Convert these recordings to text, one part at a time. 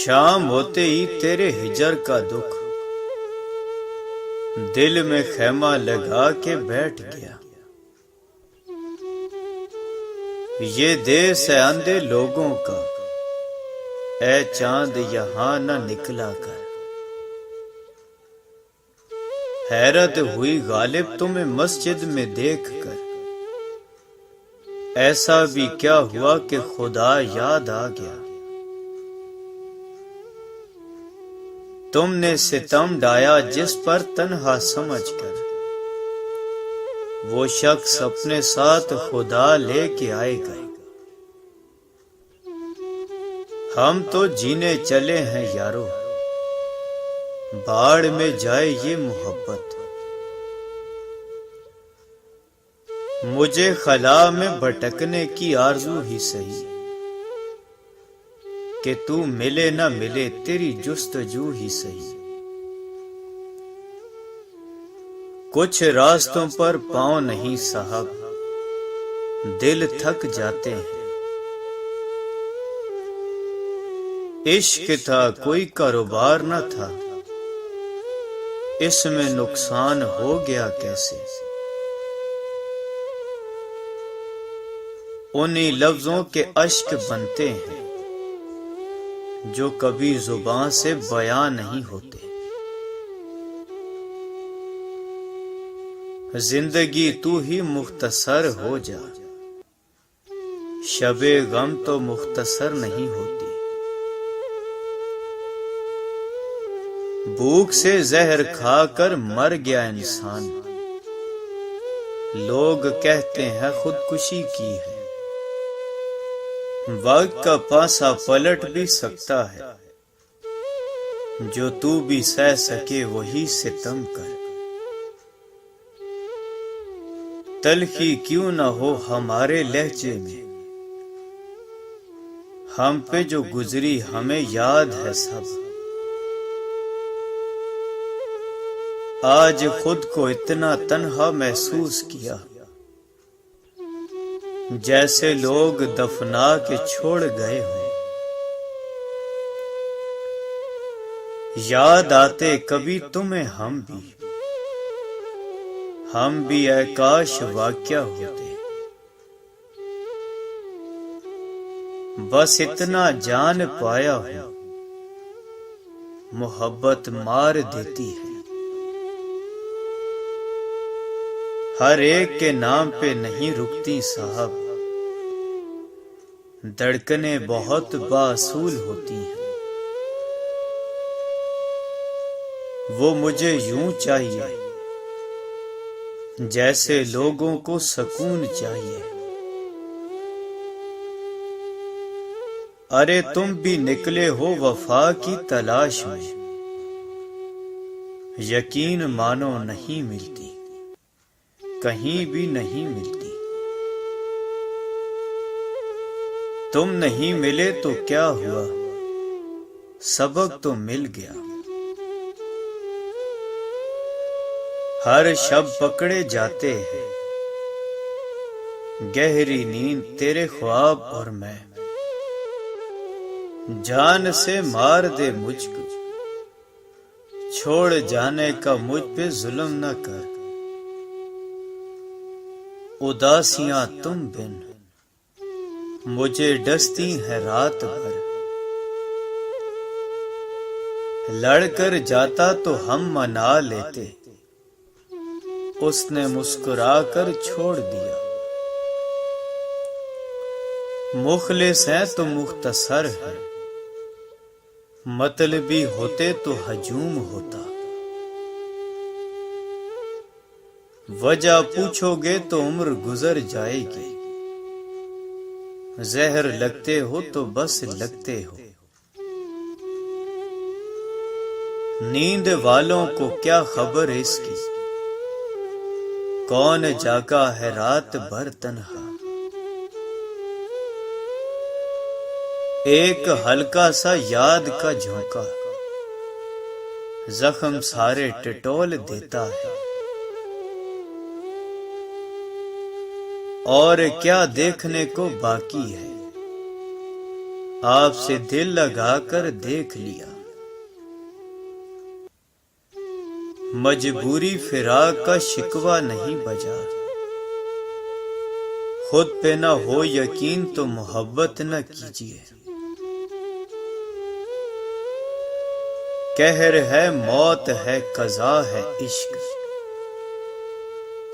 شام ہوتے ہی تیرے ہجر کا دکھ دل میں خیمہ لگا کے بیٹھ گیا۔ یہ دیس ہے اندھے لوگوں کا، اے چاند یہاں نہ نکلا کر۔ حیرت ہوئی غالب تمہیں مسجد میں دیکھ کر، ایسا بھی کیا ہوا کہ خدا یاد آ گیا۔ تم نے ستم ڈھایا جس پر تنہا سمجھ کر، وہ شخص اپنے ساتھ خدا لے کے آئے گا۔ ہم تو جینے چلے ہیں یارو، باڑ میں جائے یہ محبت۔ مجھے خلا میں بھٹکنے کی آرزو ہی سہی، کہ تو ملے نہ ملے تیری جستجو ہی سہی۔ کچھ راستوں پر پاؤں نہیں صاحب، دل تھک جاتے ہیں۔ عشق تھا کوئی کاروبار نہ تھا، اس میں نقصان ہو گیا کیسے۔ انہی لفظوں کے اشک بنتے ہیں جو کبھی زبان سے بیان نہیں ہوتے۔ زندگی تو ہی مختصر ہو جا، شب غم تو مختصر نہیں ہوتی۔ بھوک سے زہر کھا کر مر گیا انسان، لوگ کہتے ہیں خودکشی کی ہے۔ وقت کا پاسا پلٹ بھی سکتا ہے، جو تو بھی سہ سکے وہی ستم کر۔ تلخی کیوں نہ ہو ہمارے لہجے میں، ہم پہ جو گزری ہمیں یاد ہے سب۔ آج خود کو اتنا تنہا محسوس کیا، جیسے لوگ دفنا کے چھوڑ گئے ہوں۔ یاد آتے کبھی تمہیں ہم بھی اے کاش واقعہ ہوتے۔ بس اتنا جان پایا ہوں، محبت مار دیتی ہے۔ ہر ایک کے نام پہ نہیں رکتی صاحب، دھڑکنیں بہت باصول ہوتی ہیں۔ وہ مجھے یوں چاہیے جیسے لوگوں کو سکون چاہیے۔ ارے تم بھی نکلے ہو وفا کی تلاش میں، یقین مانو نہیں ملتی، کہیں بھی نہیں ملتی۔ تم نہیں ملے تو کیا ہوا، سبق تو مل گیا۔ ہر شب پکڑے جاتے ہیں گہری نیند تیرے خواب اور میں۔ جان سے مار دے مجھ کو، چھوڑ جانے کا مجھ پہ ظلم نہ کر۔ اداسیاں تم بن مجھے ڈستی ہیں رات بھر۔ لڑ کر جاتا تو ہم منا لیتے، اس نے مسکرا کر چھوڑ دیا۔ مخلص ہیں تو مختصر ہے، مطلبی ہوتے تو ہجوم ہوتا۔ وجہ پوچھو گے تو عمر گزر جائے گی، زہر لگتے ہو تو بس لگتے ہو۔ نیند والوں کو کیا خبر اس کی، کون جاگا ہے رات بھر تنہا۔ ایک ہلکا سا یاد کا جھونکا زخم سارے ٹٹول دیتا ہے۔ اور کیا دیکھنے کو باقی ہے، آپ سے دل لگا کر دیکھ لیا، مجبوری فراق کا شکوہ نہیں بجا، خود پہ نہ ہو یقین تو محبت نہ کیجیے، قہر ہے موت ہے قضا ہے عشق،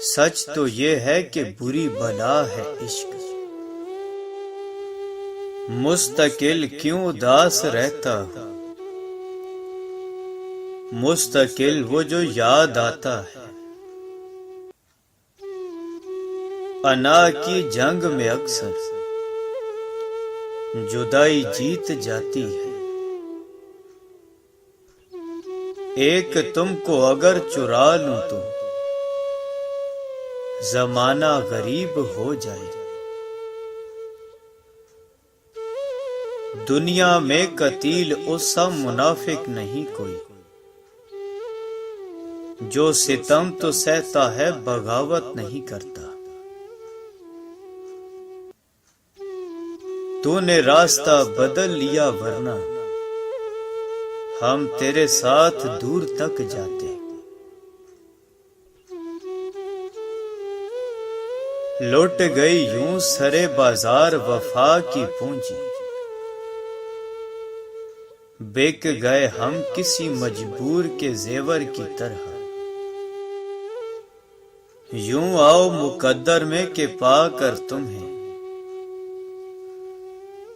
سچ تو یہ ہے کہ بری بلا ہے عشق، مستقل کیوں اداس رہتا ہوں، مستقل وہ جو یاد آتا ہے، انا کی جنگ میں اکثر جدائی جیت جاتی ہے، ایک تم کو اگر چرا لوں تو زمانہ غریب ہو جائے، دنیا میں قتیل اس سا منافق نہیں کوئی، جو ستم تو سہتا ہے بغاوت نہیں کرتا، تو نے راستہ بدل لیا ورنہ ہم تیرے ساتھ دور تک جاتے، لوٹ گئی یوں سرے بازار وفا کی پونجی، بک گئے ہم کسی مجبور کے زیور کی طرح، یوں آؤ مقدر میں کہ پا کر تمہیں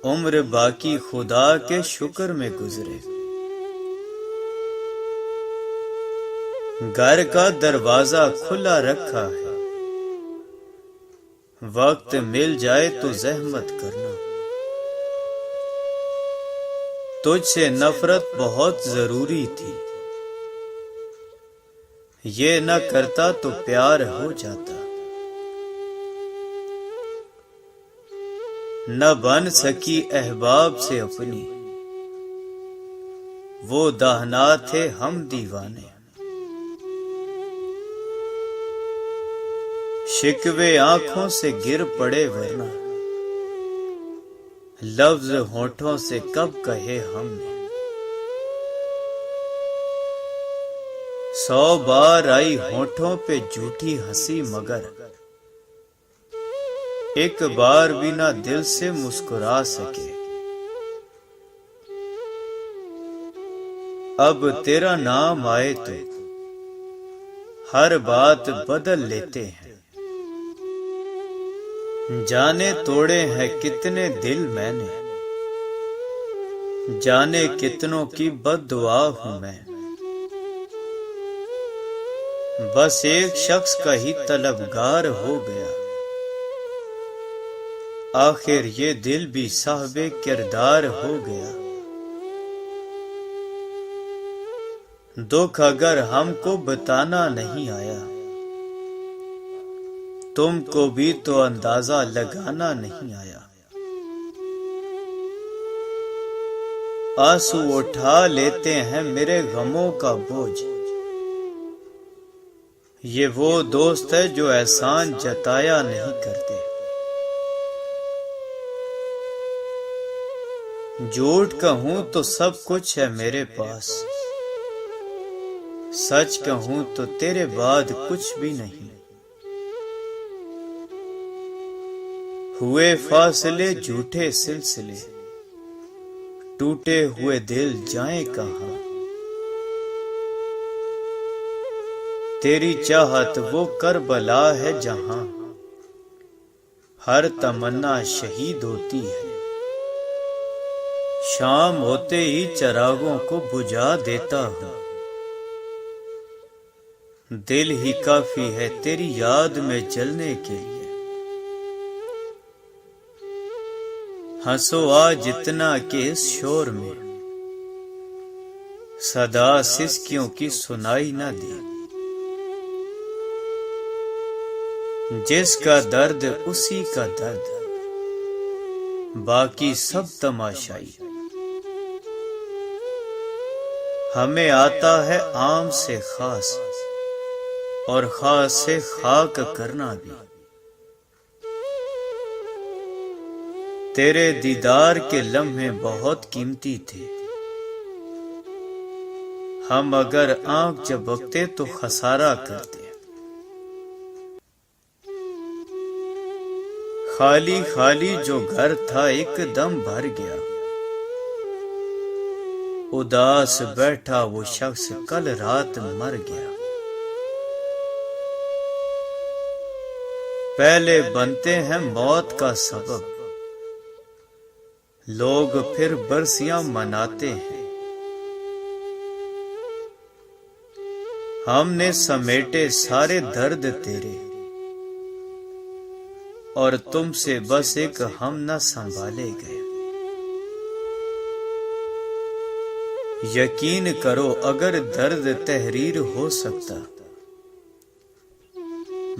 عمر باقی خدا کے شکر میں گزرے، گھر کا دروازہ کھلا رکھا ہے، وقت مل جائے تو زحمت کرنا، تجھ سے نفرت بہت ضروری تھی، یہ نہ کرتا تو پیار ہو جاتا، نہ بن سکی احباب سے اپنی، وہ دہنا تھے ہم دیوانے، شکوے آنکھوں سے گر پڑے ورنہ لفظ ہونٹوں سے کب کہے ہم نے، 100 بار آئی ہونٹوں پہ جھوٹی ہنسی مگر ایک بار بھی نہ دل سے مسکرا سکے، اب تیرا نام آئے تو ہر بات بدل لیتے ہیں، جانے توڑے ہیں کتنے دل میں نے، جانے کتنوں کی بد دعا ہوں میں، بس ایک شخص کا ہی طلبگار ہو گیا، آخر یہ دل بھی صاحب کردار ہو گیا، دکھ اگر ہم کو بتانا نہیں آیا، تم کو بھی تو اندازہ لگانا نہیں آیا، آنسو اٹھا لیتے ہیں میرے غموں کا بوجھ، یہ وہ دوست ہے جو احسان جتایا نہیں کرتے، جھوٹ کہوں تو سب کچھ ہے میرے پاس، سچ کہوں تو تیرے بعد کچھ بھی نہیں، ہوئے فاصلے جھوٹے سلسلے، ٹوٹے ہوئے دل جائیں کہاں، تیری چاہت وہ کربلا ہے جہاں ہر تمنا شہید ہوتی ہے، شام ہوتے ہی چراغوں کو بجھا دیتا ہوں، دل ہی کافی ہے تیری یاد میں جلنے کے لیے، ہنسو آج اتنا کہ اس شور میں صدا سسکیوں کی سنائی نہ دے، جس کا درد اسی کا درد، باقی سب تماشائی، ہمیں آتا ہے عام سے خاص اور خاص سے خاک کرنا بھی، تیرے دیدار کے لمحے بہت قیمتی تھے، ہم اگر آنکھ جھپکتے تو خسارہ کرتے۔ خالی خالی جو گھر تھا ایک دم بھر گیا، اداس بیٹھا وہ شخص کل رات مر گیا۔ پہلے بنتے ہیں موت کا سبب، لوگ پھر برسیاں مناتے ہیں۔ ہم نے سمیٹے سارے درد تیرے، اور تم سے بس ایک ہم نہ سنبھالے گئے۔ یقین کرو اگر درد تحریر ہو سکتا،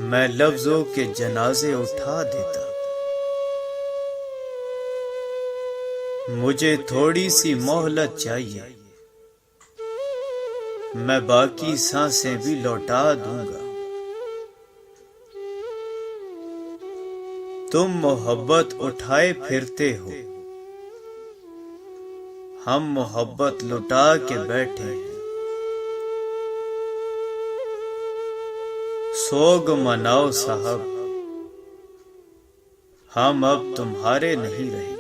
میں لفظوں کے جنازے اٹھا دیتا۔ مجھے تھوڑی سی مہلت چاہیے، میں باقی سانسیں بھی لوٹا دوں گا۔ تم محبت اٹھائے پھرتے ہو، ہم محبت لٹا کے بیٹھے ہیں۔ سوگ مناؤ صاحب، ہم اب تمہارے نہیں رہے۔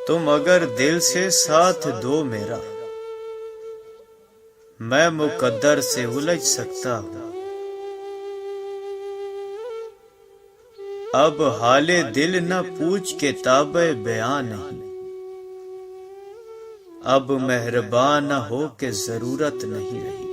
تم اگر دل سے ساتھ دو میرا، میں مقدر سے الجھ سکتا ہوں۔ اب حال دل نہ پوچھ کے تابع بیان نہیں، اب مہربان نہ ہو کے ضرورت نہیں رہی۔